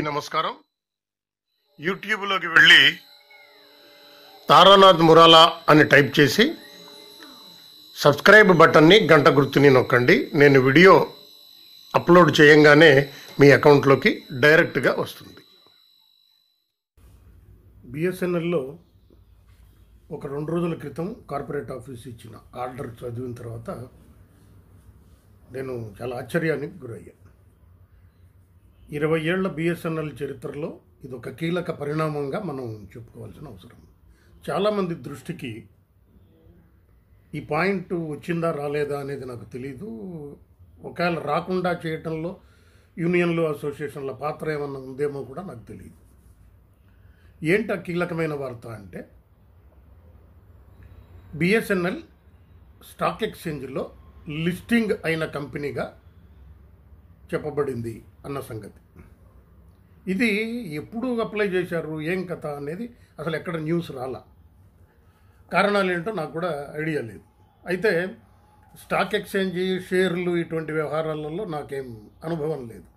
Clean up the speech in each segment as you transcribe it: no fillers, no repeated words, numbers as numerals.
నమస్కారం. యూట్యూబ్లోకి వెళ్ళి తారానాథ్ మురాలా అని టైప్ చేసి సబ్స్క్రైబ్ బటన్ని గంట గుర్తుని నొక్కండి. నేను వీడియో అప్లోడ్ చేయంగానే మీ అకౌంట్లోకి డైరెక్ట్గా వస్తుంది. బిఎస్ఎన్ఎల్లో ఒక 2 రోజుల క్రితం కార్పొరేట్ ఆఫీస్ ఇచ్చిన ఆర్డర్ చదివిన తర్వాత నేను చాలా ఆశ్చర్యానికి గురయ్యా. 20 ఏళ్ల బిఎస్ఎన్ఎల్ చరిత్రలో ఇది ఒక కీలక పరిణామంగా మనం చెప్పుకోవాల్సిన అవసరం. చాలామంది దృష్టికి ఈ పాయింట్ వచ్చిందా రాలేదా అనేది నాకు తెలీదు. ఒకవేళ రాకుండా చేయటంలో యూనియన్లు అసోసియేషన్ల పాత్ర ఏమన్నా ఉందేమో కూడా నాకు తెలియదు. ఏంటి ఆ కీలకమైన వార్త అంటే, బిఎస్ఎన్ఎల్ స్టాక్ ఎక్స్చేంజ్లో లిస్టింగ్ అయిన కంపెనీగా చెప్పబడింది అన్న సంగతి. ఇది ఎప్పుడు అప్లై చేశారు, ఏం కథ అనేది అసలు ఎక్కడ న్యూస్ రాలా. కారణాలు ఏంటో నాకు కూడా ఐడియా లేదు. అయితే స్టాక్ ఎక్స్చేంజ్, షేర్లు ఇటువంటి వ్యవహారాలలో నాకేం అనుభవం లేదు.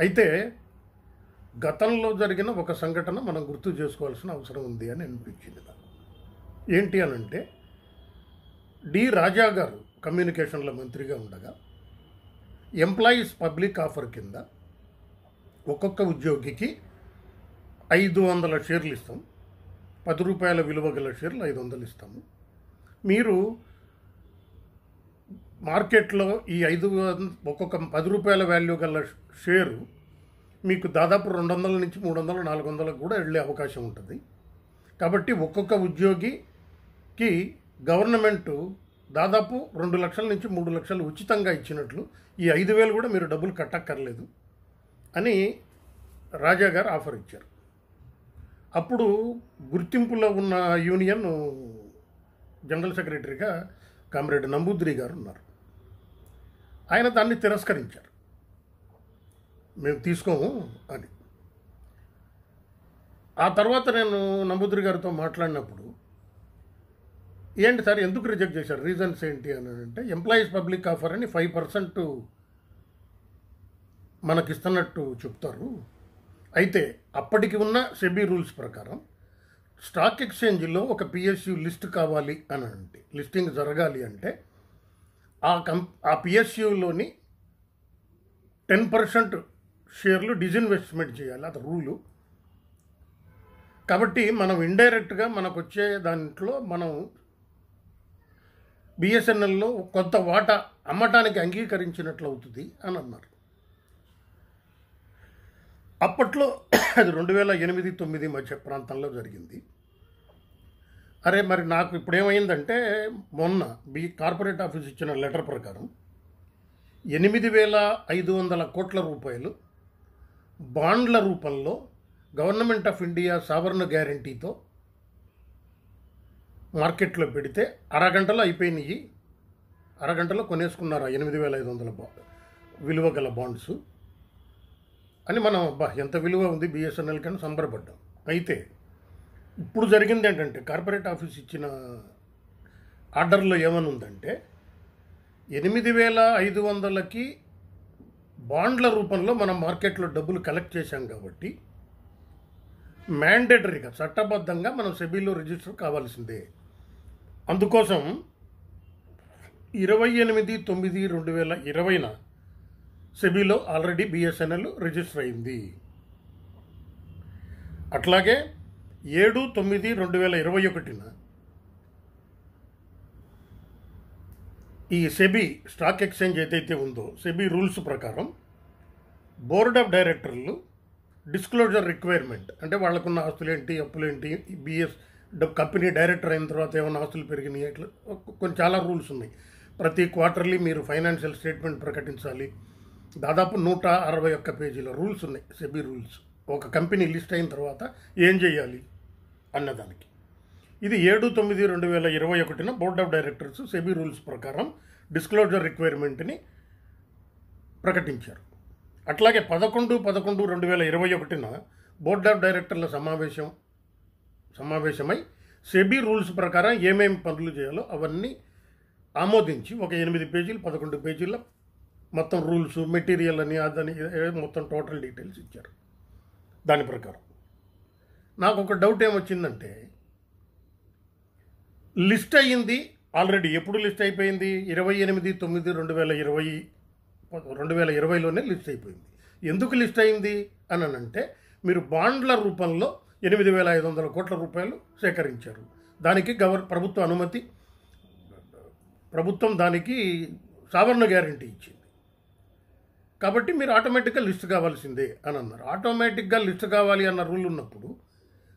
అయితే గతంలో జరిగిన ఒక సంఘటన మనం గుర్తు చేసుకోవాల్సిన అవసరం ఉంది అని అనిపించింది నాకు. ఏంటి అనంటే, డి రాజా గారు కమ్యూనికేషన్ల మంత్రిగా ఉండగా ఎంప్లాయీస్ పబ్లిక్ ఆఫర్ కింద ఒక్కొక్క ఉద్యోగికి 500 షేర్లు ఇస్తాం. 10 రూపాయల విలువ గల షేర్లు 500 ఇస్తాము. మీరు మార్కెట్లో ఈ 500 ఒక్కొక్క 10 రూపాయల వాల్యూ గల షేరు మీకు దాదాపు 200 నుంచి 300, 400 కూడా వెళ్ళే అవకాశం ఉంటుంది. కాబట్టి ఒక్కొక్క ఉద్యోగికి గవర్నమెంటు దాదాపు 2 లక్షల నుంచి 3 లక్షలు ఉచితంగా ఇచ్చినట్లు, ఈ 5,000 కూడా మీరు డబ్బులు కట్టక్కర్లేదు అని రాజా గారు ఆఫర్ ఇచ్చారు. అప్పుడు గుర్తింపులో ఉన్న యూనియన్ జనరల్ సెక్రటరీగా కామ్రేడ్ నంబూద్రి గారు ఉన్నారు. ఆయన దాన్ని తిరస్కరించారు, మేము తీసుకోము అని. ఆ తర్వాత నేను నంబూద్రి గారితో మాట్లాడినప్పుడు, ఏంటి సార్ ఎందుకు రిజెక్ట్ చేశారు, రీజన్స్ ఏంటి అని అంటే, ఎంప్లాయీస్ పబ్లిక్ ఆఫర్ అని 5% మనకిస్తున్నట్టు చెప్తారు. అయితే అప్పటికి ఉన్న సెబీ రూల్స్ ప్రకారం స్టాక్ ఎక్స్చేంజ్లో ఒక పిఎస్యు లిస్ట్ కావాలి అని అంటే, లిస్టింగ్ జరగాలి అంటే ఆ పిఎస్యులోని 10% షేర్లు డిజిన్వెస్ట్మెంట్ చేయాలి, అది రూలు. కాబట్టి మనం ఇండైరెక్ట్గా మనకు వచ్చే దాంట్లో మనం బిఎస్ఎన్ఎల్లో కొంత వాటా అమ్మటానికి అంగీకరించినట్లు అవుతుంది అని అన్నారు. అప్పట్లో అది 2008-9 మధ్య ప్రాంతంలో జరిగింది. అరే మరి నాకు ఇప్పుడు ఏమైందంటే, మొన్న కార్పొరేట్ ఆఫీస్ ఇచ్చిన లెటర్ ప్రకారం 8,500 కోట్ల రూపాయలు బాండ్ల రూపంలో గవర్నమెంట్ ఆఫ్ ఇండియా సావర్ణ గ్యారంటీతో మార్కెట్లో పెడితే అరగంటలో అయిపోయినాయి. అరగంటలో కొనేసుకున్నారు 8,500 విలువ గల బాండ్స్ అని. మనం ఎంత విలువ ఉంది బిఎస్ఎన్ఎల్ కానీ సంబరపడ్డాం. అయితే ఇప్పుడు జరిగింది ఏంటంటే, కార్పొరేట్ ఆఫీస్ ఇచ్చిన ఆర్డర్లో ఏమని ఉందంటే, 8,500కి బాండ్ల రూపంలో మనం మార్కెట్లో డబ్బులు కలెక్ట్ చేశాం కాబట్టి మ్యాండేటరీగా చట్టబద్ధంగా మనం సెబీలో రిజిస్టర్ కావాల్సిందే. అందుకోసం 28/9/2020 సెబీలో ఆల్రెడీ బిఎస్ఎన్ఎల్ రిజిస్టర్ అయింది. అట్లాగే 7/9/2021 ఈ సెబీ స్టాక్ ఎక్స్చేంజ్ ఏదైతే ఉందో, సెబీ రూల్స్ ప్రకారం బోర్డ్ ఆఫ్ డైరెక్టర్లు డిస్క్లోజర్ రిక్వైర్మెంట్ అంటే వాళ్ళకున్న ఆస్తులేంటి, అప్పులేంటి, కంపెనీ డైరెక్టర్ అయిన తర్వాత ఏమైనా ఆస్తులు పెరిగినాయి, ఇట్లా కొన్ని చాలా రూల్స్ ఉన్నాయి. ప్రతి క్వార్టర్లీ మీరు ఫైనాన్షియల్ స్టేట్మెంట్ ప్రకటించాలి. దాదాపు 161 పేజీల రూల్స్ ఉన్నాయి, సెబీ రూల్స్. ఒక కంపెనీ లిస్ట్ అయిన తర్వాత ఏం చేయాలి అన్నదానికి. ఇది 7/9/2021 board of directors SEBI rules ప్రకారం డిస్క్లోజర్ రిక్వైర్మెంట్ని ప్రకటించారు. అట్లాగే 11/11/2021 బోర్డ్ ఆఫ్ డైరెక్టర్ల సమావేశమై సెబీ రూల్స్ ప్రకారం ఏమేమి పనులు చేయాలో అవన్నీ ఆమోదించి ఒక 8 పేజీలు 11 పేజీల మొత్తం రూల్స్, మెటీరియల్ అని అదని మొత్తం టోటల్ డీటెయిల్స్ ఇచ్చారు. దాని ప్రకారం నాకు ఒక డౌట్ ఏమొచ్చిందంటే, లిస్ట్ అయ్యింది ఆల్రెడీ. ఎప్పుడు లిస్ట్ అయిపోయింది? 28/9/2020లోనే లిస్ట్ అయిపోయింది. ఎందుకు లిస్ట్ అయింది అని అంటే, మీరు బాండ్ల రూపంలో 8,500 కోట్ల రూపాయలు సేకరించారు. దానికి ప్రభుత్వ అనుమతి, ప్రభుత్వం దానికి సాధారణ గ్యారంటీ ఇచ్చింది. కాబట్టి మీరు ఆటోమేటిక్గా లిస్ట్ కావాల్సిందే అని అన్నారు. ఆటోమేటిక్గా లిస్ట్ కావాలి అన్న రూల్ ఉన్నప్పుడు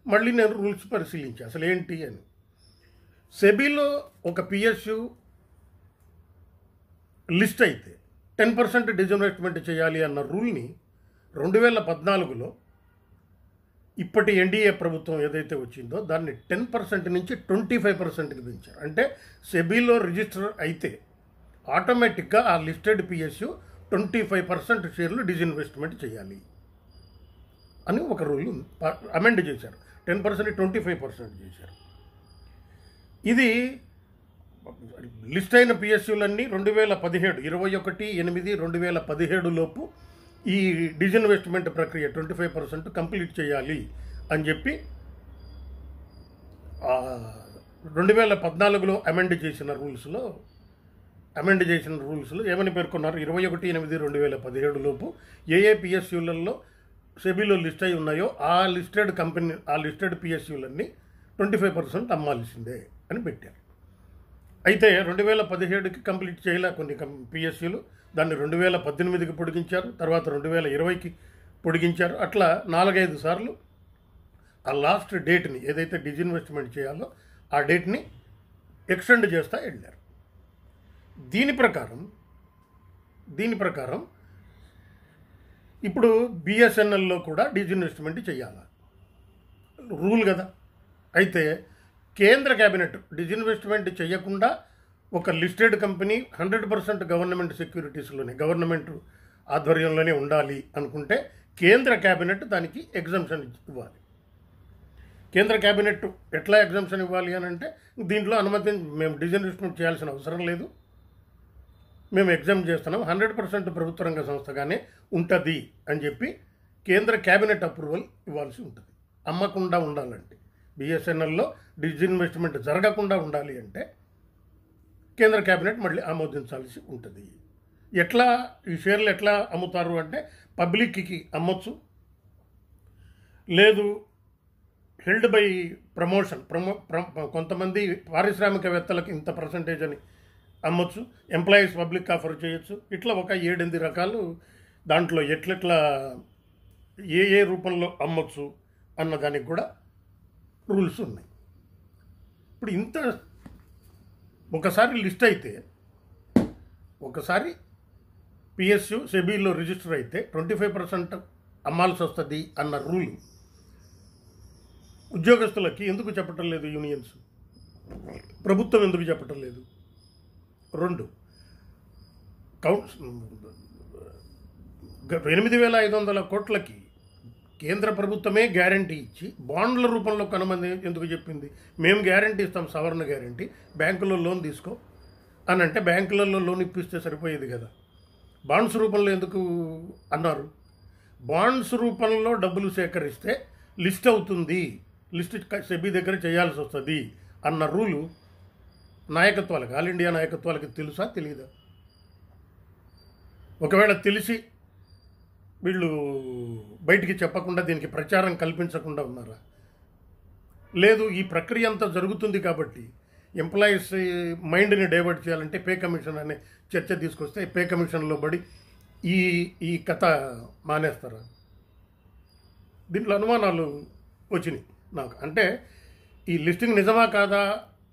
మళ్ళీ నేను రూల్స్ పరిశీలించాను అసలు ఏంటి అని. సెబీలో ఒక పిఎస్యు లిస్ట్ అయితే 10% డిజిన్వెస్ట్మెంట్ చేయాలి అన్న రూల్ని 2014లో ఇప్పటి ఎన్డీఏ ప్రభుత్వం ఏదైతే వచ్చిందో దాన్ని 10% నుంచి 25%కి పెంచారు. అంటే సెబీలో రిజిస్టర్ అయితే ఆటోమేటిక్గా ఆ లిస్టెడ్ పిఎస్యు 25% షేర్లు డిజిన్వెస్ట్మెంట్ చేయాలి అని ఒక రూల్ అమెండ్ చేశారు. 10% 25% చేశారు. ఇది లిస్ట్ అయిన పిఎస్యులన్నీ 21/8/2017 లోపు ఈ డిజిన్వెస్ట్మెంట్ ప్రక్రియ 25% కంప్లీట్ చేయాలి అని చెప్పి 2014లో అమెండ్ చేసిన రూల్స్లో ఏమని పేర్కొన్నారు? 21/8/2017 లోపు ఏ పిఎస్యులలో సెబీలో లిస్ట్ అయి ఉన్నాయో ఆ లిస్టెడ్ పిఎస్యులన్నీ 25% అమ్మాల్సిందే అని పెట్టారు. అయితే 2017కి కంప్లీట్ చేయలే కొన్ని పిఎస్యులు. దాన్ని 2018కి పొడిగించారు, తర్వాత 2020కి పొడిగించారు. అట్లా 4-5 సార్లు ఆ లాస్ట్ డేట్ని ఏదైతే డిజిన్వెస్ట్మెంట్ చేయాలో ఆ డేట్ని ఎక్స్టెండ్ చేస్తూ వెళ్ళారు. దీని ప్రకారం ఇప్పుడు బిఎస్ఎన్ఎల్లో కూడా డిజిన్వెస్ట్మెంట్ చేయాలి రూల్ కదా. అయితే కేంద్ర క్యాబినెట్ డిజిన్వెస్ట్మెంట్ చేయకుండా ఒక లిస్టెడ్ కంపెనీ 100% గవర్నమెంట్ సెక్యూరిటీస్లోనే, గవర్నమెంట్ ఆధ్వర్యంలోనే ఉండాలి అనుకుంటే కేంద్ర క్యాబినెట్ దానికి ఎగ్జంప్షన్ ఇవ్వాలి. కేంద్ర క్యాబినెట్ ఎట్లా ఎగ్జంప్షన్ ఇవ్వాలి అని అంటే, దీంట్లో అనుమతి మేము డిజిన్వెస్ట్మెంట్ చేయాల్సిన అవసరం లేదు, మేము ఎగ్జామ్ చేస్తున్నాం, 100% ప్రభుత్వ రంగ సంస్థగానే ఉంటుంది అని చెప్పి కేంద్ర క్యాబినెట్ అప్రూవల్ ఇవ్వాల్సి ఉంటుంది. అమ్మకుండా ఉండాలంటే, బిఎస్ఎన్ఎల్లో డిజిన్వెస్ట్మెంట్ జరగకుండా ఉండాలి అంటే కేంద్ర క్యాబినెట్ మళ్ళీ ఆమోదించాల్సి ఉంటుంది. ఎట్లా ఈ షేర్లు ఎట్లా అమ్ముతారు అంటే, పబ్లిక్కి అమ్మొచ్చు, లేదు హెల్డ్ బై ప్రమోషన్, కొంతమంది పారిశ్రామికవేత్తలకు ఇంత పర్సంటేజ్ అని అమ్మొచ్చు, ఎంప్లాయీస్ పబ్లిక్ ఆఫర్ చేయొచ్చు. ఇట్లా ఒక 7-8 రకాలు దాంట్లో ఎట్లెట్లా ఏ రూపంలో అమ్మొచ్చు అన్న దానికి కూడా రూల్స్ ఉన్నాయి. ఇప్పుడు ఇంత ఒకసారి లిస్ట్ అయితే, ఒకసారి పిఎస్యు సెబీలో రిజిస్టర్ అయితే 25% అమ్మాల్సి వస్తుంది అన్న రూల్ ఉద్యోగస్తులకి ఎందుకు చెప్పటం లేదు యూనియన్స్? ప్రభుత్వం ఎందుకు చెప్పటం లేదు? 2, 8,500 కోట్లకి కేంద్ర ప్రభుత్వమే గ్యారంటీ ఇచ్చి బాండ్ల రూపంలో కొనమని ఎందుకు చెప్పింది? మేము గ్యారంటీ ఇస్తాం, సవరణ గ్యారంటీ, బ్యాంకులో లోన్ తీసుకో అని అంటే బ్యాంకులలో లోన్ ఇప్పిస్తే సరిపోయేది కదా. బాండ్స్ రూపంలో ఎందుకు అన్నారు? బాండ్స్ రూపంలో డబ్బులు సేకరిస్తే లిస్ట్ అవుతుంది, లిస్ట్ సెబీ దగ్గర చేయాల్సి వస్తుంది అన్న రూలు నాయకత్వాలకు, ఆల్ ఇండియా నాయకత్వాలకి తెలుసా తెలియదా? ఒకవేళ తెలిసి వీళ్ళు బయటికి చెప్పకుండా దీనికి ప్రచారం కల్పించకుండా ఉన్నారా? లేదు, ఈ ప్రక్రియ అంతా జరుగుతుంది కాబట్టి ఎంప్లాయీస్ మైండ్ని డైవర్ట్ చేయాలంటే పే కమిషన్ అనే చర్చ తీసుకొస్తే పే కమిషన్లో పడి ఈ కథ మానేస్తారా? దీంట్లో అనుమానాలు వచ్చినాయి నాకు. అంటే ఈ లిస్టింగ్ నిజమా కాదా,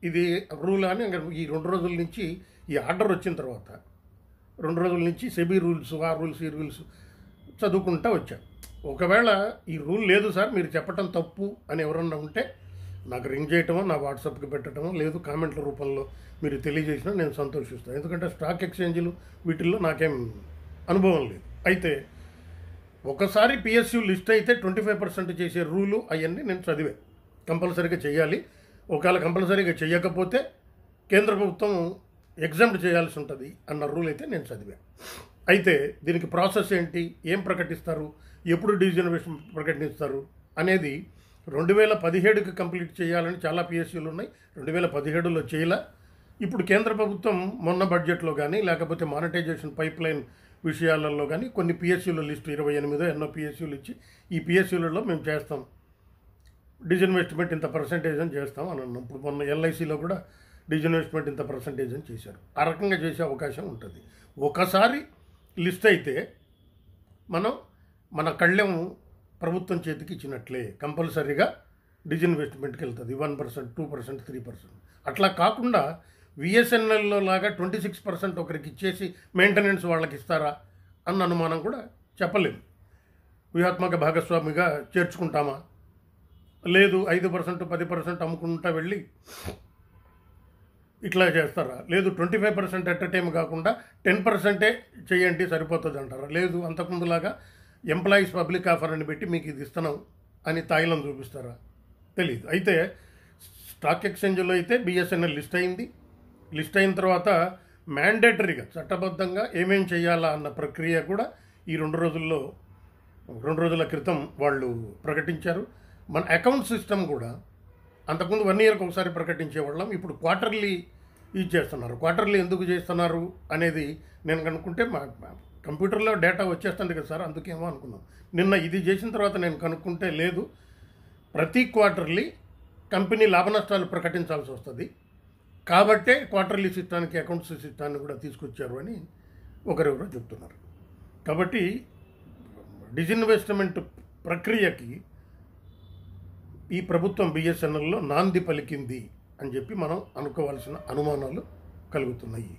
ఇది రూల్ అని ఈ 2 రోజుల నుంచి ఈ ఆర్డర్ వచ్చిన తర్వాత 2 రోజుల నుంచి సెబీ రూల్స్, ఆ రూల్స్, ఈ రూల్స్ చదువుకుంటా వచ్చాను. ఒకవేళ ఈ రూల్ లేదు సార్ మీరు చెప్పటం తప్పు అని ఎవరన్నా ఉంటే నాకు రింగ్ చేయటమో, నా వాట్సాప్కి పెట్టడమో, లేదు కామెంట్ల రూపంలో మీరు తెలియజేసినా నేను సంతోషిస్తాను. ఎందుకంటే స్టాక్ ఎక్స్చేంజ్లు వీటిల్లో నాకేం అనుభవం లేదు. అయితే ఒకసారి పిఎస్యు లిస్ట్ అయితే 25% చేసే రూలు అవన్నీ నేను చదివే, కంపల్సరీగా చేయాలి. ఒకవేళ కంపల్సరీగా చేయకపోతే కేంద్ర ప్రభుత్వం ఎగ్జామ్ట్ చేయాల్సి ఉంటుంది అన్న రూల్ అయితే నేను చదివా. అయితే దీనికి ప్రాసెస్ ఏంటి, ఏం ప్రకటిస్తారు, ఎప్పుడు డిజిన్వెస్ట్మెంట్ ప్రకటిస్తారు అనేది 2017కి కంప్లీట్ చేయాలని చాలా పిఎస్యూలు ఉన్నాయి. 2017లో చేయలే. ఇప్పుడు కేంద్ర ప్రభుత్వం మొన్న బడ్జెట్లో కానీ లేకపోతే మానిటైజేషన్ పైప్ లైన్ విషయాలలో కానీ కొన్ని పిఎస్యూల లిస్టు 28 ఎన్నో పిఎస్యూలు ఇచ్చి ఈ పిఎస్యూలలో మేము చేస్తాం, డిజిన్వెస్ట్మెంట్ ఇంత పర్సంటేజ్ అని చేస్తాం అని అన్నాం. ఇప్పుడు మొన్న ఎల్ఐసిలో కూడా డిజిన్వెస్ట్మెంట్ ఇంత పర్సంటేజ్ అని చేశారు. ఆ రకంగా చేసే అవకాశం ఉంటుంది. ఒకసారి లిస్ట్ అయితే మనం మన కళ్ళెం ప్రభుత్వం చేతికి ఇచ్చినట్లే. కంపల్సరీగా డిజిన్వెస్ట్మెంట్కి వెళ్తుంది 1%, 2%, 3%. అట్లా కాకుండా విఎస్ఎన్ఎల్లో లాగా 26% ఒకరికి ఇచ్చేసి మెయింటెనెన్స్ వాళ్ళకి ఇస్తారా అన్న అనుమానం కూడా చెప్పలేము. వ్యూహాత్మక భాగస్వామిగా చేర్చుకుంటామా, లేదు 5%, 10% అమ్ముకుంటా వెళ్ళి ఇట్లా చేస్తారా, లేదు 25% ఎట్ టైం కాకుండా 10% చేయండి సరిపోతుంది అంటారా, లేదు అంతకుముందులాగా ఎంప్లాయీస్ పబ్లిక్ ఆఫర్ అని పెట్టి మీకు ఇది ఇస్తున్నాం అని తాయిలం చూపిస్తారా, తెలియదు. అయితే స్టాక్ ఎక్స్చేంజ్లో అయితే బిఎస్ఎన్ఎల్ లిస్ట్ అయింది. లిస్ట్ అయిన తర్వాత మ్యాండేటరీగా చట్టబద్ధంగా ఏమేం చేయాలా అన్న ప్రక్రియ కూడా ఈ 2 రోజుల క్రితం వాళ్ళు ప్రకటించారు. మన అకౌంట్ సిస్టమ్ కూడా అంతకుముందు 1 ఇయర్కి ఒకసారి ప్రకటించేవాళ్ళం, ఇప్పుడు క్వార్టర్లీ చేస్తున్నారు. క్వార్టర్లీ ఎందుకు చేస్తున్నారు అనేది నేను కనుక్కుంటే మా కంప్యూటర్లో డేటా వచ్చేస్తుంది కదా సార్, అందుకేమో అనుకున్నాం. నిన్న ఇది చేసిన తర్వాత నేను కనుక్కుంటే లేదు, ప్రతి క్వార్టర్లీ కంపెనీ లాభ నష్టాలు ప్రకటించాల్సి వస్తుంది కాబట్టే క్వార్టర్లీ సిస్టానికి అకౌంట్స్ సిస్టాన్ని కూడా తీసుకొచ్చారు అని ఒకరెవరో చెప్తున్నారు. కాబట్టి డిజిన్వెస్ట్మెంట్ ప్రక్రియకి ఈ ప్రభుత్వం బిఎస్ఎన్ఎల్లో నాంది పలికింది అని చెప్పి మనం అనుకోవాల్సిన అనుమానాలు కలుగుతున్నాయి.